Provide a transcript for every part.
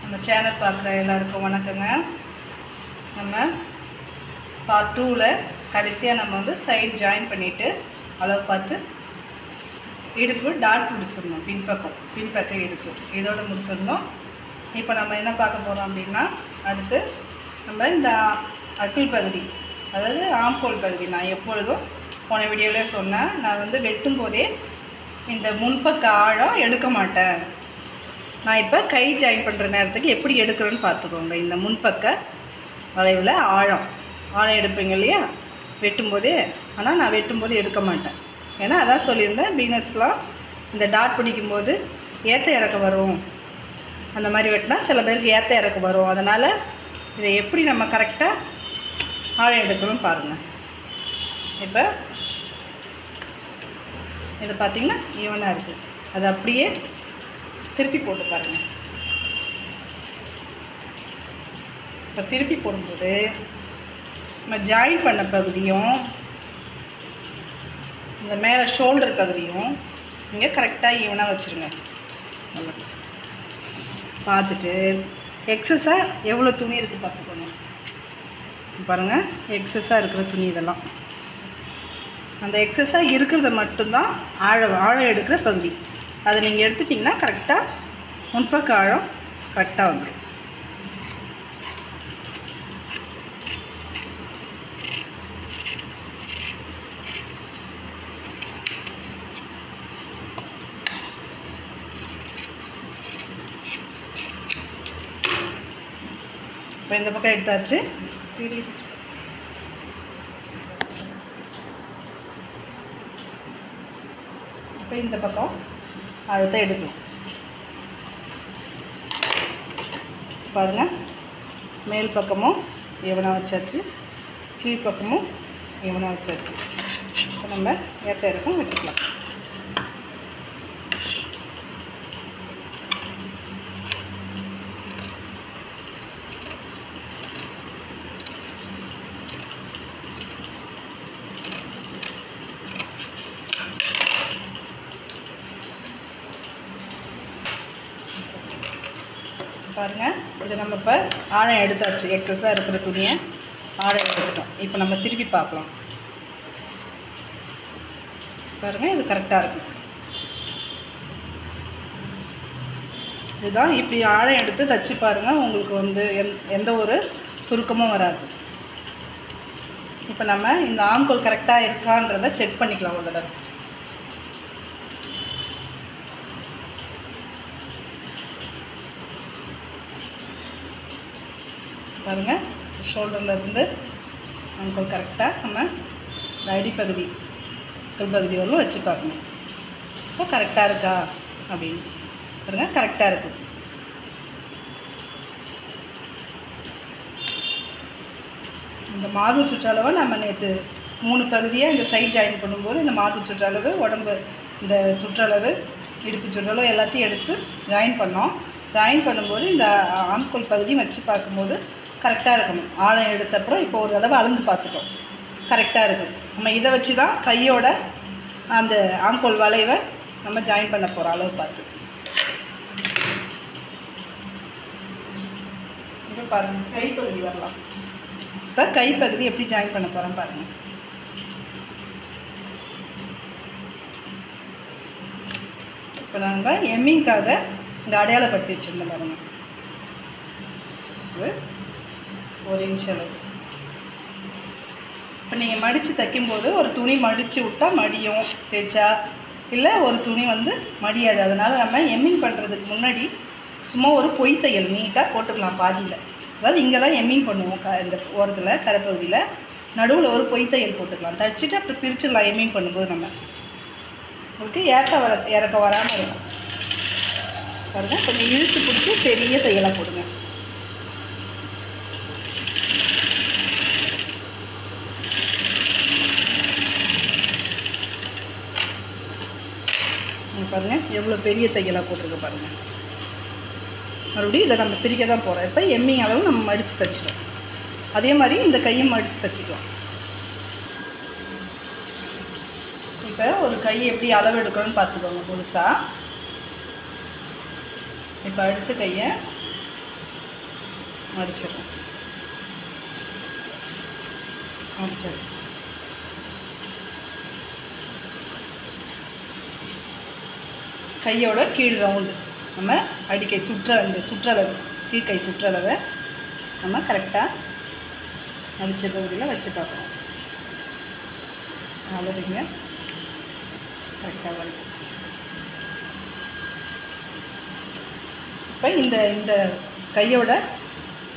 நம்ம சேனல் பார்க்குற எல்லாருக்கும் வணக்கங்க. நம்ம பார்ட் 2ல கடைசியாக நம்ம வந்து சைட் ஜாயின் பண்ணிவிட்டு அளவு பார்த்து இடுப்பு டாட் பிடிச்சிடணும். பின்பக்க இடுப்பு இதோடு முடிச்சிடணும். இப்போ நம்ம என்ன பார்க்க போகிறோம் அப்படின்னா, அடுத்து நம்ம இந்த அக்கிள் பகுதி, அதாவது ஆம்கோல் பகுதி, நான் எப்பொழுதும் போன வீடியோவிலே சொன்னேன், நான் வந்து வெட்டும் போதே இந்த முன்பக்க ஆழம் எடுக்க மாட்டேன். நான் இப்போ கை ஜாயின் பண்ணுற நேரத்துக்கு எப்படி எடுக்கிறேன்னு பார்த்துக்கோங்க. இந்த முன்பக்க வளைவில் ஆழம் எடுப்பீங்க இல்லையா வெட்டும்போதே, ஆனால் நான் வெட்டும்போது எடுக்க மாட்டேன். ஏன்னா அதான் சொல்லியிருந்தேன், பிகினர்ஸ்லாம் இந்த டாட் பிடிக்கும்போது ஏற்ற இறக்க வரும், அந்த மாதிரி வெட்டினா சில பேருக்கு ஏற்ற இறக்க வரும். அதனால் இதை எப்படி நம்ம கரெக்டாக ஆழம் எடுக்கணும்னு பாருங்கள். இப்போ இதை பார்த்திங்கன்னா ஈவனாக இருக்குது, அது அப்படியே திருப்பி போட்டு பாருங்கள். இப்போ திருப்பி போடும்போது நம்ம ஜாயின் பண்ண பகுதியும் இந்த மேலே ஷோல்டர் பகுதியும் இங்கே கரெக்டாக ஈவனாக வச்சுருங்க. பார்த்துட்டு எக்ஸஸாக எவ்வளோ துணி இருக்குது பார்த்துக்கோங்க. பாருங்கள், எக்ஸஸாக இருக்கிற துணி இதெல்லாம், அந்த எக்ஸஸாக இருக்கிறத மட்டும்தான் ஆழம் எடுக்கிற பகுதி. அதை நீங்கள் எடுத்துட்டிங்கன்னா கரெக்டாக முன்பக்க ஆழம் கரெக்டாக வந்துடும். இப்போ இந்த பக்கம் எடுத்தாச்சு. இப்போ இந்த பக்கம் ஆழத்தை எடுக்கணும். பாருங்கள், மேல் பக்கமும் ஈவனாக வச்சாச்சு, கீழ் பக்கமும் ஈவனாக வச்சாச்சு. இப்போ நம்ம ஏற்ற இறக்கம் வெட்டிக்கலாம். பாருங்கள், இது நம்ம இப்போ ஆழம் எடுத்தாச்சு. எக்ஸஸாக இருக்கிற துணியை ஆழம் எடுத்துட்டோம். இப்போ நம்ம திருப்பி பார்க்கலாம். பாருங்கள், இது கரெக்டாக இருக்கும். இதுதான், இப்படி ஆழம் எடுத்து தச்சு பாருங்கள், உங்களுக்கு வந்து எந்த ஒரு சுருக்கமும் வராது. இப்போ நம்ம இந்த ஆம்கோல் கரெக்டாக இருக்கான்றதை செக் பண்ணிக்கலாம் ஒரு தடவை. பாருங்கள், ஷோல்டர்லேருந்து ஆம்கோல் கரெக்டாக நம்ம இந்த அடிப்பகுதி அக்கிள் பகுதி வரலும் வச்சு பார்க்கணும். இப்போ கரெக்டாக இருக்கா அப்படின்னு பாருங்கள், கரெக்டாக இருக்குது. இந்த மார்பு சுற்றளவை நம்ம நேற்று 3 பகுதியாக இந்த சைட் ஜாயின் பண்ணும்போது இந்த மார்பு சுற்றளவு, உடம்பு இந்த சுற்றளவு, இடுப்பு சுற்றளவு எல்லாத்தையும் எடுத்து ஜாயின் பண்ணோம். ஜாயின் பண்ணும்போது இந்த ஆம்கோல் பகுதி வச்சு பார்க்கும்போது கரெக்டாக இருக்கணும். ஆழம் எடுத்தப்புறம் இப்போ ஒரு தடவை அளந்து பார்த்துட்டோம், கரெக்டாக இருக்குது. நம்ம இதை வச்சு தான் கையோட அந்த ஆம்கோல் வளைவை நம்ம ஜாயின் பண்ண போகிறோம் அளவு பார்த்து. இப்போ பாருங்கள், கைப்பகுதி வரலாம். இப்போ கைப்பகுதி எப்படி ஜாயின் பண்ண போகிறோம் பாருங்கள். இப்போ நாங்கள் எம்மிங்காக இங்கே அடையாளப்படுத்தி வச்சுருந்தோம் பாருங்கள். இது 1 இன்ச் அளவு. இப்போ நீங்கள் மடித்து தைக்கும்போது ஒரு துணி மடித்து விட்டால் மடியும் தேய்ச்சா, இல்லை ஒரு துணி வந்து மடியாது. அதனால் நம்ம எம்மிங் பண்ணுறதுக்கு முன்னாடி சும்மா ஒரு பொய் தையல் நீட்டாக போட்டுக்கலாம் பாதியில். அதாவது இங்கே தான் எம்மிங் பண்ணுவோம், இந்த ஓரத்தில் கரைப்பகுதியில் நடுவில் ஒரு பொய் தையல் போட்டுக்கலாம். தைச்சிட்டு அப்புறம் பிரிச்சிடலாம். எம்மிங் பண்ணும்போது நம்ம உங்களுக்கு இறக்க வராமல் இருக்கும். பாருங்கள், கொஞ்சம் இழுத்து பிடிச்சி பெரிய தையலாக போடுங்க. பாருங்கள், எவ்வளோ பெரிய தையலாக போட்டிருக்க பாருங்கள். மறுபடியும் இதை நம்ம பிரிக்க தான் போகிறோம். இப்போ எம்மிங் அளவு நம்ம மடித்து தைச்சிட்டோம். அதே மாதிரி இந்த கையும் மடித்து தைச்சிக்கலாம். இப்போ ஒரு கை எப்படி அளவு எடுக்கணும்னு பார்த்துக்கோங்க முழுசாக. இப்போ அடித்த கையை மடிச்சிடணும். மடிச்சாச்சு. கையோட கீழ் ரவுண்டு நம்ம அடிக்கை இந்த சுற்றளவு கீழ்கை சுற்றளவை நம்ம கரெக்டாக மடிச்ச பகுதியில் வச்சு பார்க்கணும். அளவுங்க கரெக்டாக வருது. இப்போ இந்த கையோட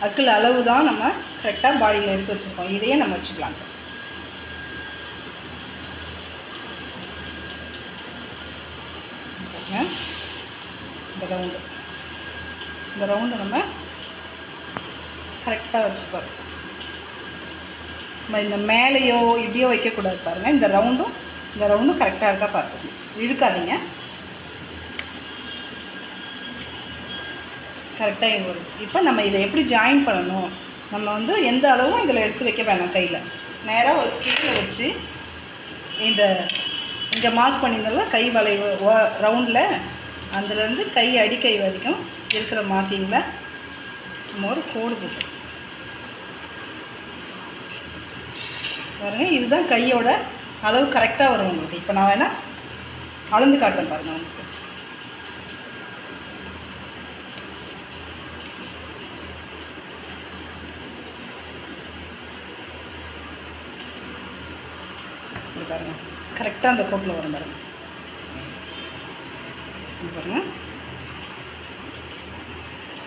அக்கில் அளவு தான் நம்ம கரெக்டாக பாடியில் எடுத்து வச்சுருக்கோம். இதையே நம்ம வச்சுக்கலாம். இந்த ரவுண்டு நம்ம கரெக்டாக வச்சுப்போம். நம்ம இந்த மேலேயோ இப்படியோ வைக்கக்கூடாது பாருங்கள். இந்த ரவுண்டும் கரெக்டாக இருக்கா பார்த்துக்கணும். இழுக்காதீங்க. கரெக்டாக இங்கே வருது. இப்போ நம்ம இதை எப்படி ஜாயின் பண்ணணும், நம்ம எந்த அளவும் இதில் எடுத்து வைக்க வேணாம். கையில் நேராக ஒரு ஸ்கேலில் வச்சு இங்கே மார்க் பண்ணியிருந்தால கை வளை ரவுண்டில் அதுலேருந்து கை அடிக்கை வரைக்கும் இருக்கிற மார்க்கிங்கில் நம்ம ஒரு கோடு போட்டோம் பாருங்கள். இதுதான் கையோட அளவு கரெக்டாக வரும் உங்களுக்கு. இப்போ நான் வேணால் அளந்து காட்டுறேன் பாருங்கள் உங்களுக்கு. பாருங்கள் கரெக்டாக அந்த கோட்டில் வரும் பாருங்கள். பாருங்கள்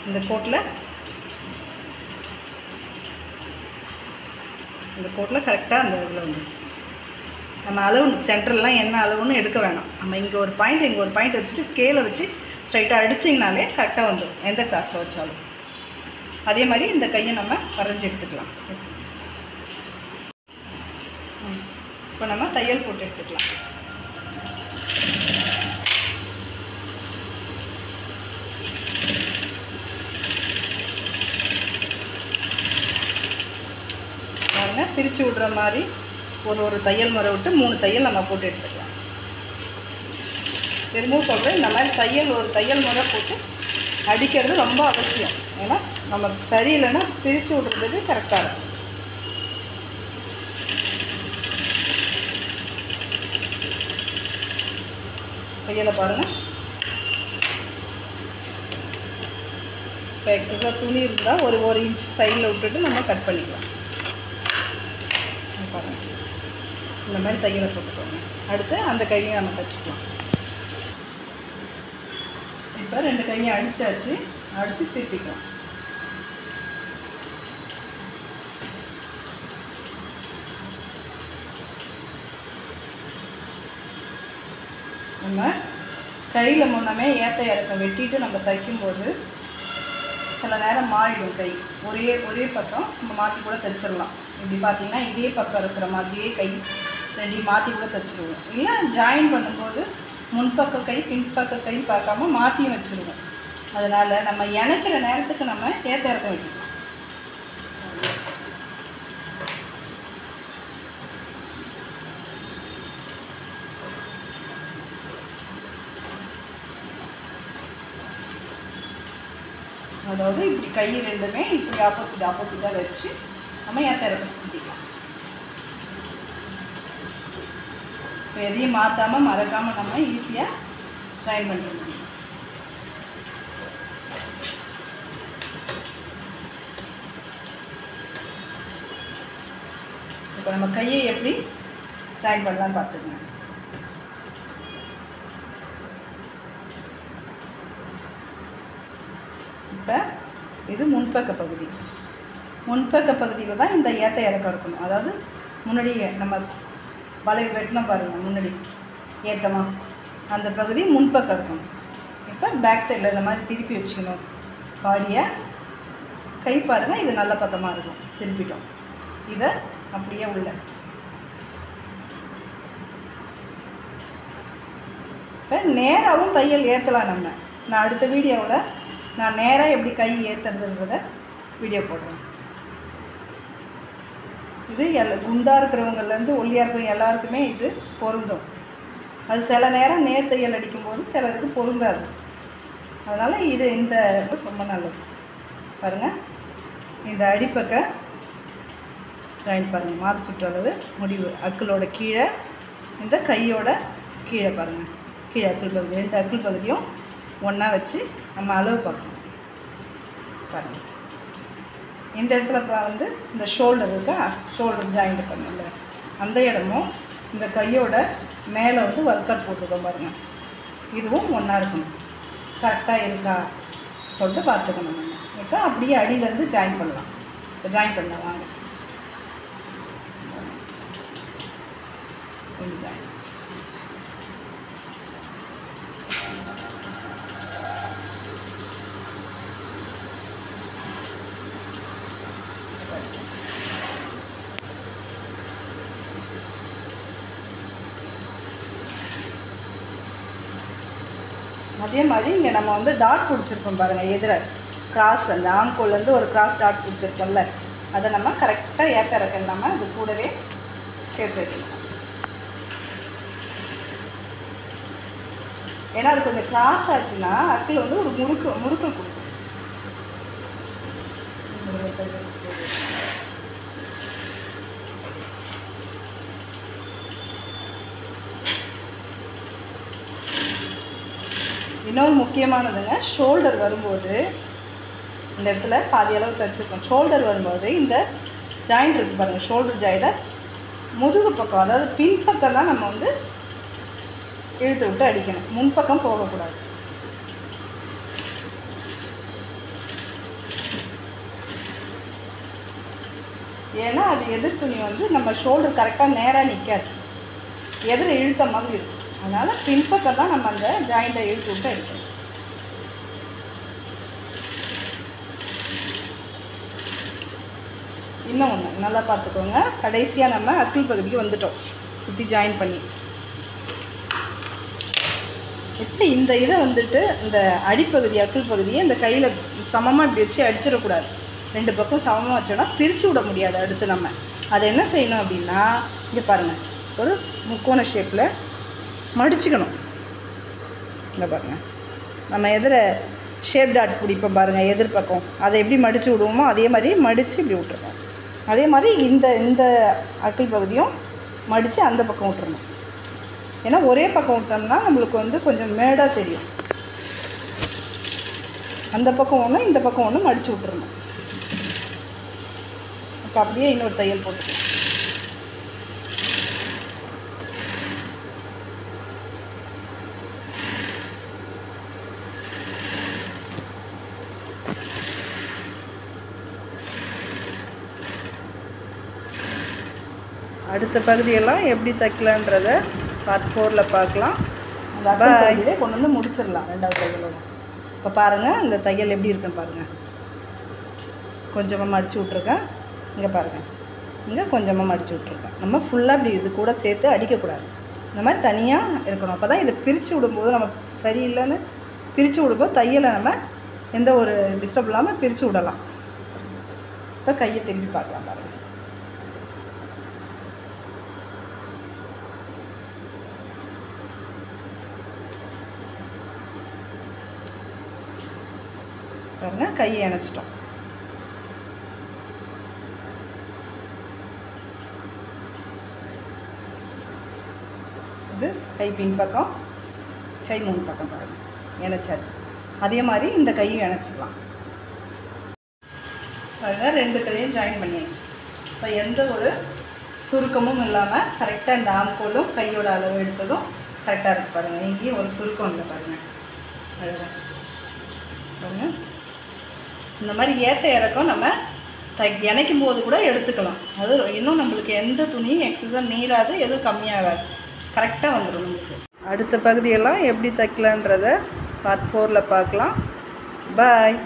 இந்த கோட்டில் கரெக்டாக அந்த இதில் வந்து நம்ம அளவு சென்டர்லாம் என்ன அளவுன்னு எடுக்க வேணாம். நம்ம இங்கே ஒரு பாயிண்ட் வச்சுட்டு ஸ்கேலை வச்சு ஸ்ட்ரைட்டாக அடிச்சிங்கனாலே கரெக்டாக வந்துடும் எந்த கிளாஸில் வச்சாலும். அதே மாதிரி இந்த கையை நம்ம வரைஞ்சி எடுத்துக்கலாம். இப்போ நம்ம தையல் போட்டு எடுத்துக்கலாம். பாருங்கள் பிரித்து விடுற மாதிரி ஒரு தையல் முறை விட்டு 3 தையல் நம்ம போட்டு எடுத்துக்கலாம். திரும்பவும் சொல்கிறேன், இந்த மாதிரி ஒரு தையல் முறை போட்டு அடிக்கிறது ரொம்ப அவசியம். ஏன்னா நம்ம சரியில்லைன்னா பிரித்து விடுறதுக்கு கரெக்டாக இருக்கும். தையலை பாருங்கள். இப்போ எக்ஸஸாக துணி இருந்தால் ஒரு இன்ச் சைடில் விட்டுட்டு நம்ம கட் பண்ணிக்கலாம். பாருங்கள் இந்த மாதிரி தையலை போட்டுக்கோங்க. அடுத்து அந்த கையையும் நம்ம தைச்சிக்கலாம். இப்போ 2 கையும் அடித்து திருப்பிக்கலாம். நம்ம கையில் முன்னமே ஏற்ற இறக்கம் வெட்டிட்டு நம்ம தைக்கும்போது சில நேரம் மாறிடும் கை. ஒரே பக்கம் நம்ம மாற்றி கூட தைச்சிடலாம். இப்படி பார்த்திங்கன்னா இதே பக்கம் இருக்கிற மாதிரியே கை 2 மாற்றி கூட தைச்சிடுவோம். இல்லை ஜாயின் பண்ணும்போது முன்பக்க கை பின்பக்க கை பார்க்காம மாற்றியும் வச்சுருவோம். அதனால் நம்ம இணைக்கிற நேரத்துக்கு நம்ம ஏற்ற இறக்கம் வெட்டிக்கலாம். அதாவது இப்படி கை 2மே இப்படி ஆப்போசிட்டாக வச்சு நம்ம ஏற்ற இறக்கம் குத்திக்கலாம். இப்போ எதையும் மாற்றாமல் மறக்காமல் நம்ம ஈஸியாக ஜாயின் பண்ணிட முடியும். இப்போ நம்ம கையை எப்படி ஜாயின் பண்ணலான்னு பார்த்துக்கங்க. இப்போ இது முன்பக்க பகுதியில் தான் இந்த ஏற்ற இறக்கம் இருக்கணும். அதாவது முன்னாடி நம்ம வலை வெட்டினோம் பாருங்கள், முன்னாடி ஏற்றமாக அந்த பகுதி முன்பக்கம் இருக்கணும். இப்போ பேக் சைடில் இந்த மாதிரி திருப்பி வச்சுக்கணும் பாடியை. கை பாருங்கள், இது நல்ல பக்கமாக இருக்கும். திருப்பிட்டோம். இதை அப்படியே உள்ள இப்போ நேராகவும் தையல் ஏற்றலாம். நான் அடுத்த வீடியோவில் நான் நேராக எப்படி கை ஏற்றுறதுன்றத வீடியோ போடுறேன். இது குண்டாக இருக்கிறவங்கலேருந்து ஒல்லியாக இருக்கிறவங்க எல்லாருக்குமே இது பொருந்தும். அது சில நேரம் நேர் தையல் அடிக்கும்போது சிலருக்கு பொருந்தாது. அதனால் இது இந்த ரொம்ப நல்லது. பாருங்கள் இந்த அடிப்பக்க ஜாயின் பாருங்கள், மார்க் சுற்றளவு முடிவு அக்கிளோட கீழே, இந்த கையோட கீழே பாருங்கள், கீழே அக்கிள் பகுதி, 2 அக்கிள் பகுதியும் ஒன்றா வச்சு நம்ம அளவு பார்க்கணும். பாருங்கள், இந்த இடத்துல வந்து இந்த ஷோல்டர் இருக்கா, ஷோல்டர் ஜாயிண்ட் பண்ணல அந்த இடமும் இந்த கையோட மேலே வந்து ஒர்க் அவுட் போட்டுருக்கோம் பாருங்கள், இதுவும் ஒன்றா இருக்கணும். கரெக்டாக இருக்கா சொல்லிட்டு பார்த்துக்கணும். நம்ம இப்போ அப்படியே அடியிலேருந்து ஜாயின் பண்ணலாம். இப்போ ஜாயின் பண்ணலாம் வாங்க. ஜாயின் அதே மாதிரி இங்கே நம்ம வந்து டாட் பிடிச்சிருக்கோம் பாருங்கள், எதிர கிராஸ், அந்த ஆம்கோல்லேருந்து ஒரு கிராஸ் டாட் பிடிச்சிருக்கோம்ல, அதை நம்ம கரெக்டாக ஏற்ற இறக்க இல்லாமல் அது கூடவே சேர்த்து வைக்கணும். ஏன்னா அது கொஞ்சம் கிராஸ் ஆச்சுன்னா அக்கில் வந்து ஒரு முறுக்கு கொடுக்கும். இன்னொரு முக்கியமானதுங்க, ஷோல்டர் வரும்போது இந்த இடத்துல பாதி அளவு தைச்சிருக்கோம். ஷோல்டர் வரும்போது இந்த ஜாயிண்ட் இருக்குது பாருங்கள், ஷோல்டர் ஜாயிண்ட்டை முதுகு பக்கம், அதாவது பின்பக்கம் தான் நம்ம வந்து இழுத்து விட்டு அடிக்கணும், முன்பக்கம் போகக்கூடாது. ஏன்னா அது எதிர் துணி வந்து நம்ம ஷோல்டர் கரெக்டாக நேராக நிற்காது, எதிர இழுத்த மாதிரி இருக்கும். அதனால் பின்பக்கம் தான் நம்ம அந்த ஜாயிண்ட்டை இழுத்து விட்டு அடிக்கணும். இன்னும் ஒன்று நல்லா பார்த்துக்கோங்க, கடைசியாக நம்ம அக்கிள் பகுதிக்கு வந்துட்டோம் சுற்றி ஜாயின் பண்ணி. இப்போ இந்த இதை வந்துட்டு இந்த அடிப்பகுதி அக்கிள் பகுதியை இந்த கையில் சமமாக இப்படி வச்சு அடிச்சிடக்கூடாது. 2 பக்கம் சமமாக வச்சோன்னா பிரித்து விட முடியாது. அடுத்து நம்ம அதை என்ன செய்யணும் அப்படின்னா, இங்கே பாருங்கள், ஒரு முக்கோண ஷேப்பில் மடிச்சுக்கணும். இங்கே பாருங்கள், நம்ம எதிர ஷேப் டாட் பிடிப்போம் பாருங்கள், எதிர்பக்கம் அதை எப்படி மடித்து விடுவோமோ அதே மாதிரி மடித்து இப்படி விட்டுருக்கோம். அதே மாதிரி இந்த அக்கிள் பகுதியும் மடித்து அந்த பக்கம் விட்டுறணும். ஏன்னா ஒரே பக்கம் விட்டோம்னா நம்மளுக்கு வந்து கொஞ்சம் மேடாக தெரியும். அந்த பக்கம் ஒன்று இந்த பக்கம் ஒன்று மடித்து விட்டுறணும். இப்போ அப்படியே இன்னொரு தையல் போட்டுக்கணும். அடுத்த பகுதியெல்லாம் எப்படி தைக்கலான்றதை பார்ட் 4ல் பார்க்கலாம். அந்த பகுதியிலே கொண்டு வந்து முடிச்சிடலாம் 2வது தையலோட. இப்போ பாருங்கள் இந்த தையல் எப்படி இருக்குன்னு பாருங்கள். கொஞ்சமாக மடித்து விட்ருக்கேன், இங்கே பாருங்கள், இங்கே கொஞ்சமாக மடித்து விட்ருக்கேன். நம்ம ஃபுல்லாக இப்படி இது கூட சேர்த்து அடிக்கக்கூடாது, இந்த மாதிரி தனியாக இருக்கணும். அப்போ தான் இதை பிரித்து விடும்போது நம்ம சரியில்லைன்னு பிரித்து விடும்போது தையலை நம்ம எந்த ஒரு டிஸ்டர்ப் இல்லாமல் பிரித்து விடலாம். இப்போ கையை திரும்பி பார்க்கலாம் பாருங்கள். பாருங்க, கையை இணைச்சிட்டோம். இது கை பின் பக்கம், கை முன் பக்கம் பாருங்கள், இணைச்சாச்சு. அதே மாதிரி இந்த கையும் இணைச்சிக்கலாம். பாருங்கள், 2 கையும் ஜாயின் பண்ணியாச்சு. இப்போ எந்த ஒரு சுருக்கமும் இல்லாமல் கரெக்டாக இந்த ஆம்கோலும் கையோட அளவு எடுத்ததும் கரெக்டாக இருக்குது பாருங்கள். எங்கேயும் ஒரு சுருக்கம் இல்லை பாருங்கள். அழகாக பாருங்கள், இந்த மாதிரி ஏற்ற இறக்கம் நம்ம இணைக்கும் போது கூட எடுத்துக்கலாம். அது இன்னும் நம்மளுக்கு எந்த துணியும் எக்ஸஸாக நீராது, எதுவும் கம்மியாகாது, கரெக்டாக வந்துடும் நம்மளுக்கு. அடுத்த பகுதியெல்லாம் எப்படி தைக்கலான்றதை பார்ட் 4ல் பார்க்கலாம். பாய்.